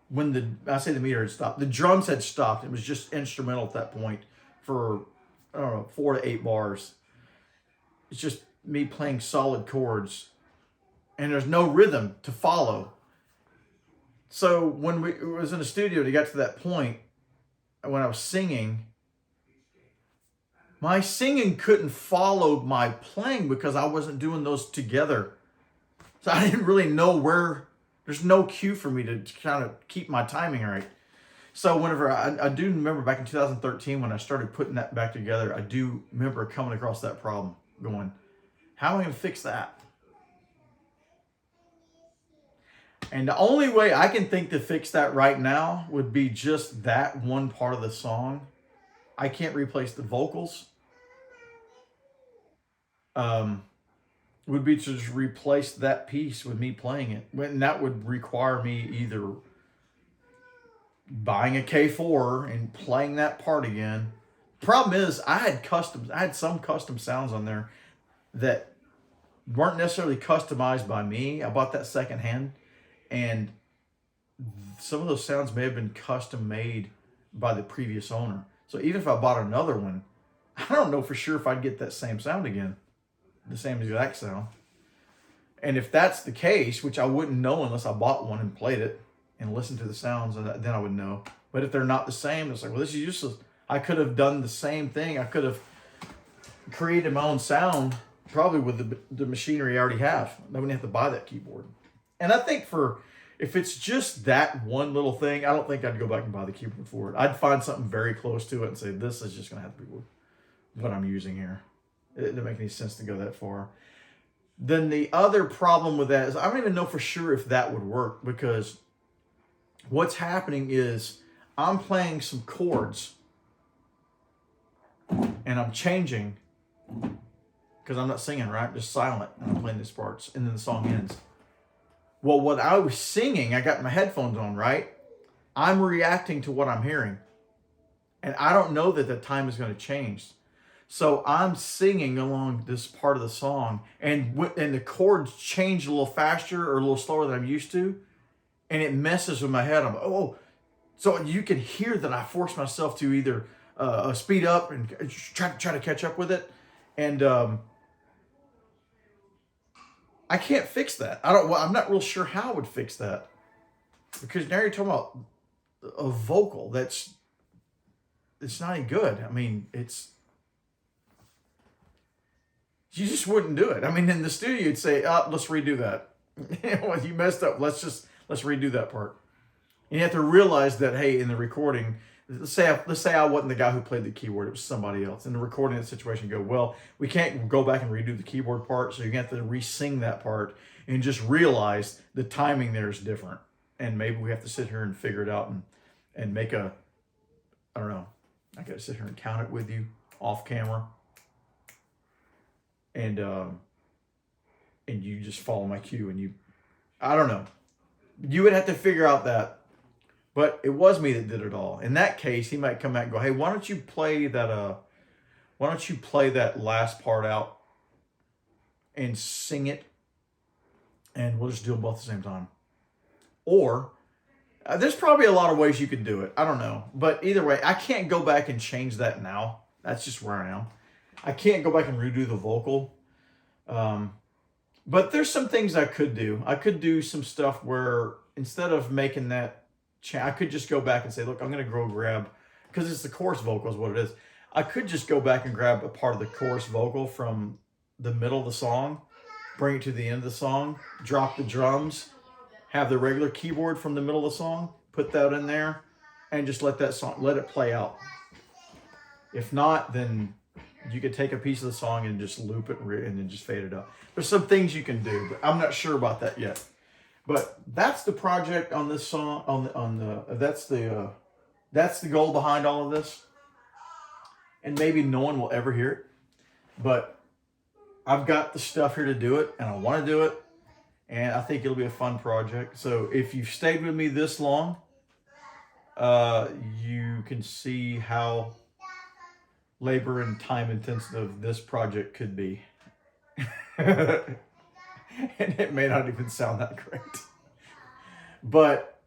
When I say the meter had stopped, the drums had stopped. It was just instrumental at that point for, 4 to 8 bars. It's just me playing solid chords, and there's no rhythm to follow. So when it was in the studio, to get to that point, when I was singing, my singing couldn't follow my playing because I wasn't doing those together. So I didn't really know where. There's no cue for me to kind of keep my timing right. So whenever I do remember back in 2013 when I started putting that back together, I do remember coming across that problem going, how am I going to fix that? And the only way I can think to fix that right now would be just that one part of the song. I can't replace the vocals. Would be to just replace that piece with me playing it. And that would require me either buying a K4 and playing that part again. Problem is, I had some custom sounds on there that weren't necessarily customized by me. I bought that secondhand, and some of those sounds may have been custom made by the previous owner. So even if I bought another one, I don't know for sure if I'd get that same sound again. The same exact sound. And if that's the case, which I wouldn't know unless I bought one and played it and listened to the sounds, and then I would know. But if they're not the same, it's like, well, this is useless. I could have done the same thing. I could have created my own sound probably with the machinery I already have. I wouldn't have to buy that keyboard. And I think if it's just that one little thing, I don't think I'd go back and buy the keyboard for it. I'd find something very close to it and say, this is just going to have to be what I'm using here. It didn't make any sense to go that far. Then the other problem with that is I don't even know for sure if that would work, because what's happening is I'm playing some chords and I'm changing, because I'm not singing, right? I'm just silent and I'm playing these parts, and then the song ends. Well, what I was singing, I got my headphones on, right? I'm reacting to what I'm hearing. And I don't know that the time is going to change. So I'm singing along this part of the song, and the chords change a little faster or a little slower than I'm used to, and it messes with my head. I'm oh, so you can hear that I force myself to either speed up and try to catch up with it, and I can't fix that. I'm not real sure how I would fix that, because now you're talking about a vocal it's not any good. I mean, you just wouldn't do it. I mean, in the studio, you'd say, let's redo that. Well, you messed up. Let's redo that part. And you have to realize that, hey, in the recording, let's say I wasn't the guy who played the keyboard. It was somebody else. In the recording of the situation, you go, well, we can't go back and redo the keyboard part, so you have to re-sing that part and just realize the timing there is different. And maybe we have to sit here and figure it out and make I don't know, I got to sit here and count it with you off camera. And you just follow my cue, and I don't know. You would have to figure out that. But it was me that did it all. In that case, he might come back and go, hey, why don't you play that last part out and sing it, and we'll just do them both at the same time. Or there's probably a lot of ways you could do it. I don't know. But either way, I can't go back and change that now. That's just where I am. I can't go back and redo the vocal. But there's some things I could do. I could do some stuff where instead of making that I could just go back and say, look, I'm going to go grab, because it's the chorus vocal is what it is. I could just go back and grab a part of the chorus vocal from the middle of the song, bring it to the end of the song, drop the drums, have the regular keyboard from the middle of the song, put that in there, and just let it play out. If not, then you could take a piece of the song and just loop it and then just fade it out. There's some things you can do, but I'm not sure about that yet. But that's the project on this song. That's the goal behind all of this. And maybe no one will ever hear it, but I've got the stuff here to do it, and I want to do it, and I think it'll be a fun project. So if you've stayed with me this long, you can see how labor and time intensive this project could be. And it may not even sound that great. But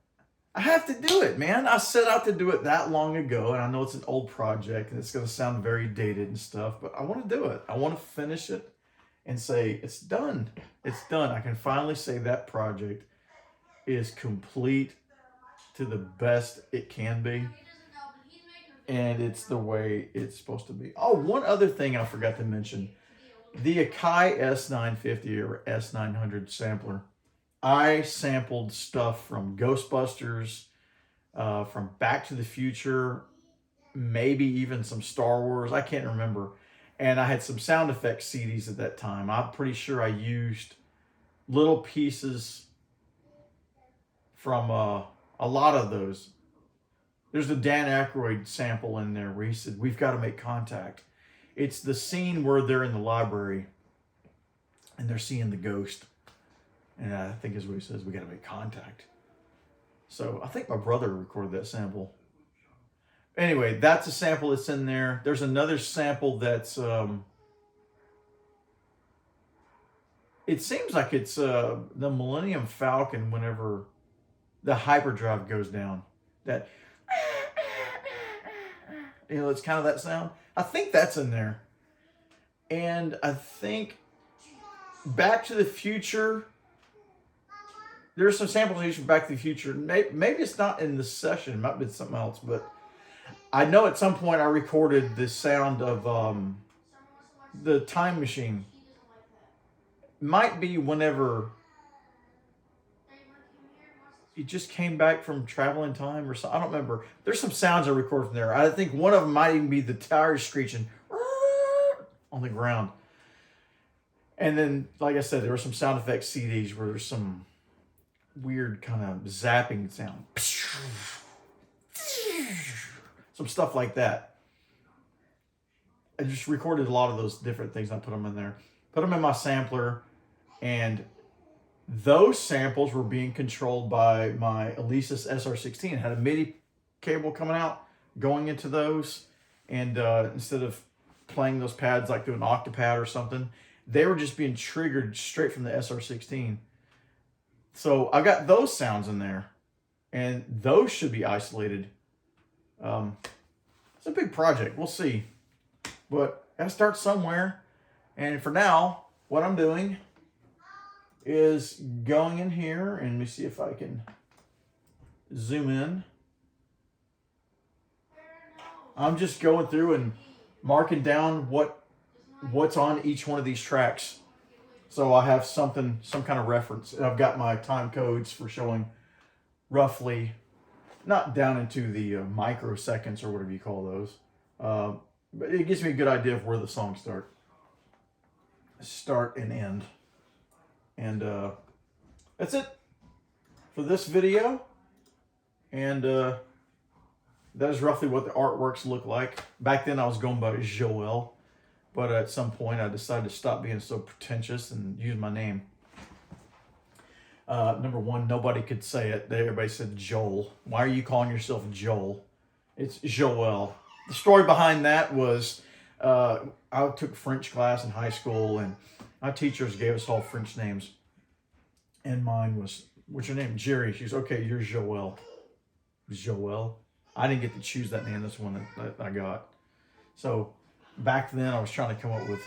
I have to do it, man. I set out to do it that long ago, and I know it's an old project, and it's going to sound very dated and stuff, but I want to do it. I want to finish it and say, it's done. It's done. I can finally say that project is complete to the best it can be. And it's the way it's supposed to be. Oh, one other thing I forgot to mention. The Akai S950 or S900 sampler. I sampled stuff from Ghostbusters, from Back to the Future, maybe even some Star Wars. I can't remember. And I had some sound effects CDs at that time. I'm pretty sure I used little pieces from a lot of those. There's a Dan Aykroyd sample in there where he said, "We've got to make contact." It's the scene where they're in the library and they're seeing the ghost. And I think is what he says, we got to make contact. So I think my brother recorded that sample. Anyway, that's a sample that's in there. There's another sample that's, it seems like it's the Millennium Falcon whenever the hyperdrive goes down. That, it's kind of that sound. I think that's in there. And I think Back to the Future, there's some samples used from Back to the Future. Maybe it's not in this session. It might be something else. But I know at some point I recorded the sound of the time machine. Might be whenever he just came back from traveling time or something. I don't remember. There's some sounds I recorded from there. I think one of them might even be the tires screeching on the ground. And then, like I said, there were some sound effects CDs where there's some weird kind of zapping sound. Some stuff like that. I just recorded a lot of those different things. I put them in there. Put them in my sampler. And those samples were being controlled by my Alesis SR16. It had a MIDI cable coming out, going into those. And instead of playing those pads like through an Octapad or something, they were just being triggered straight from the SR16. So I got those sounds in there, and those should be isolated. It's a big project. We'll see. But I gotta start somewhere. And for now, what I'm doing is going in here, and let me see if I can zoom in. I'm just going through and marking down what's on each one of these tracks, so I have some kind of reference. And I've got my time codes for showing roughly, not down into the microseconds or whatever you call those, but it gives me a good idea of where the songs start and end. And that's it for this video. And that is roughly what the artworks look like. Back then I was going by Joel, but at some point I decided to stop being so pretentious and use my name. Number one, nobody could say it. Everybody said Joel. Why are you calling yourself Joel? It's Joel. The story behind that was I took French class in high school, and my teachers gave us all French names. And mine was, what's your name? Jerry. She goes, okay, you're Joel. Joel? I didn't get to choose that name. That's the one that I got. So back then I was trying to come up with,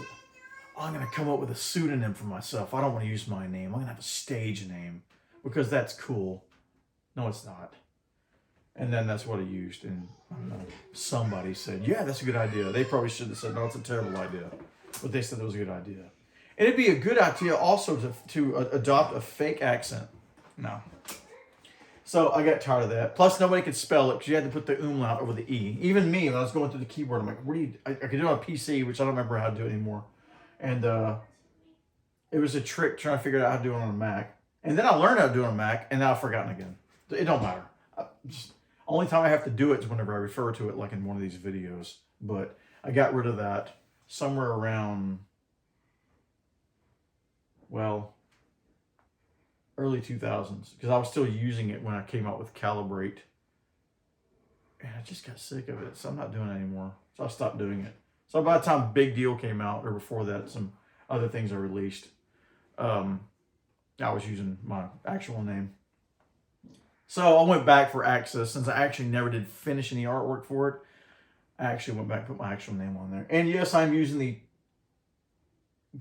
I'm going to come up with a pseudonym for myself. I don't want to use my name. I'm going to have a stage name because that's cool. No, it's not. And then that's what I used. And I don't know, somebody said, yeah, that's a good idea. They probably should have said, no, it's a terrible idea. But they said it was a good idea. And it'd be a good idea also to adopt a fake accent. No. So I got tired of that. Plus, nobody could spell it because you had to put the umlaut over the E. Even me, when I was going through the keyboard, I'm like, what do you... I could do it on a PC, which I don't remember how to do it anymore. And it was a trick trying to figure out how to do it on a Mac. And then I learned how to do it on a Mac, and now I've forgotten again. It don't matter. Only time I have to do it is whenever I refer to it, like in one of these videos. But I got rid of that somewhere around, well, early 2000s, because I was still using it when I came out with Calibrate. And I just got sick of it, so I'm not doing it anymore. So I stopped doing it. So by the time Big Deal came out, or before that, some other things I released, I was using my actual name. So I went back for Access, since I actually never did finish any artwork for it. I actually went back and put my actual name on there. And yes, I'm using the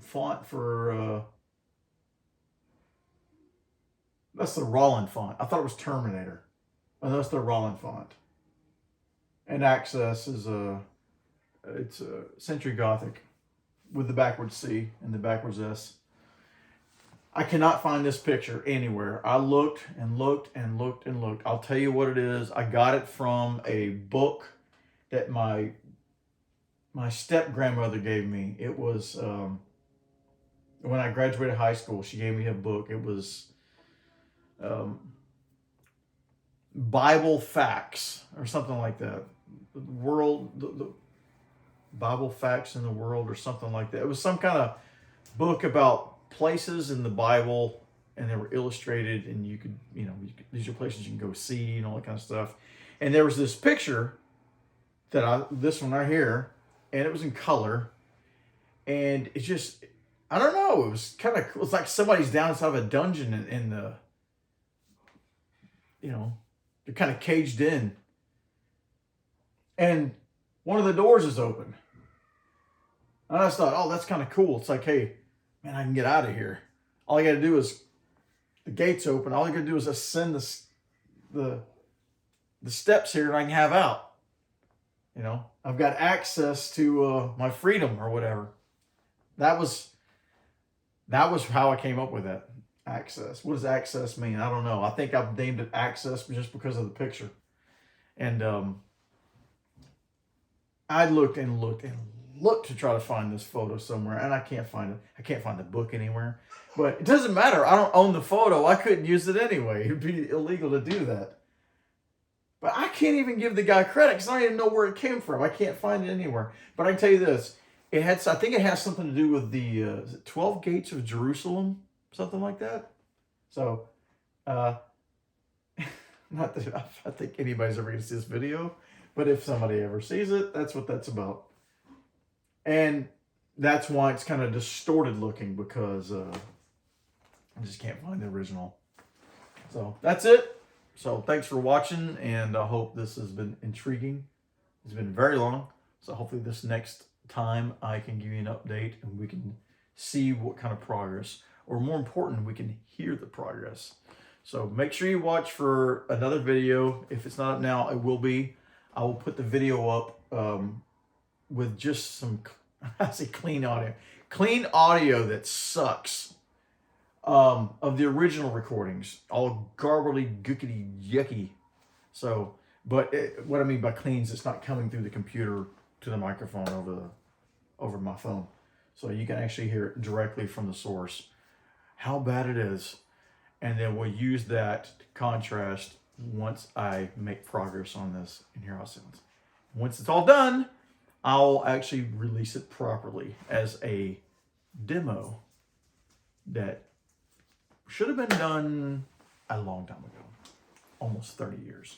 font for... that's the Roland font. I thought it was Terminator. And that's the Roland font. And Access is it's a Century Gothic with the backwards C and the backwards S. I cannot find this picture anywhere. I looked and looked and looked and looked. I'll tell you what it is. I got it from a book that my step-grandmother gave me. It was when I graduated high school. She gave me a book. It was Bible Facts or something like that. The Bible Facts in the World or something like that. It was some kind of book about places in the Bible, and they were illustrated, and you could, these are places you can go see and all that kind of stuff. And there was this picture this one right here, and it was in color, and it just, I don't know, it was kind of, it was like somebody's down inside of a dungeon in the, they're kind of caged in. And one of the doors is open. And I just thought, oh, that's kind of cool. It's like, hey, man, I can get out of here. All I got to do is, the gate's open. All I got to do is ascend the steps here, and I can have out. I've got access to my freedom or whatever. That was how I came up with that. Access. What does access mean? I don't know. I think I've named it Access just because of the picture. And I looked and looked and looked to try to find this photo somewhere, and I can't find it. I can't find the book anywhere. But it doesn't matter. I don't own the photo. I couldn't use it anyway. It'd be illegal to do that. But I can't even give the guy credit because I don't even know where it came from. I can't find it anywhere. But I can tell you this. I think it has something to do with the is it 12 gates of Jerusalem, something like that. So, not that I think anybody's ever going to see this video, but if somebody ever sees it, that's what that's about. And that's why it's kind of distorted looking, because I just can't find the original. So that's it. So thanks for watching, and I hope this has been intriguing. It's been very long, so hopefully this next time I can give you an update and we can see what kind of progress, or more important, we can hear the progress. So make sure you watch for another video. If it's not up now, it will be. I will put the video up with just some, I say clean audio that sucks, of the original recordings, all garbly, gookity, yucky. So, but what I mean by clean is it's not coming through the computer to the microphone over my phone. So you can actually hear it directly from the source, how bad it is. And then we'll use that to contrast once I make progress on this and hear how it sounds. Once it's all done, I'll actually release it properly as a demo that should have been done a long time ago, almost 30 years.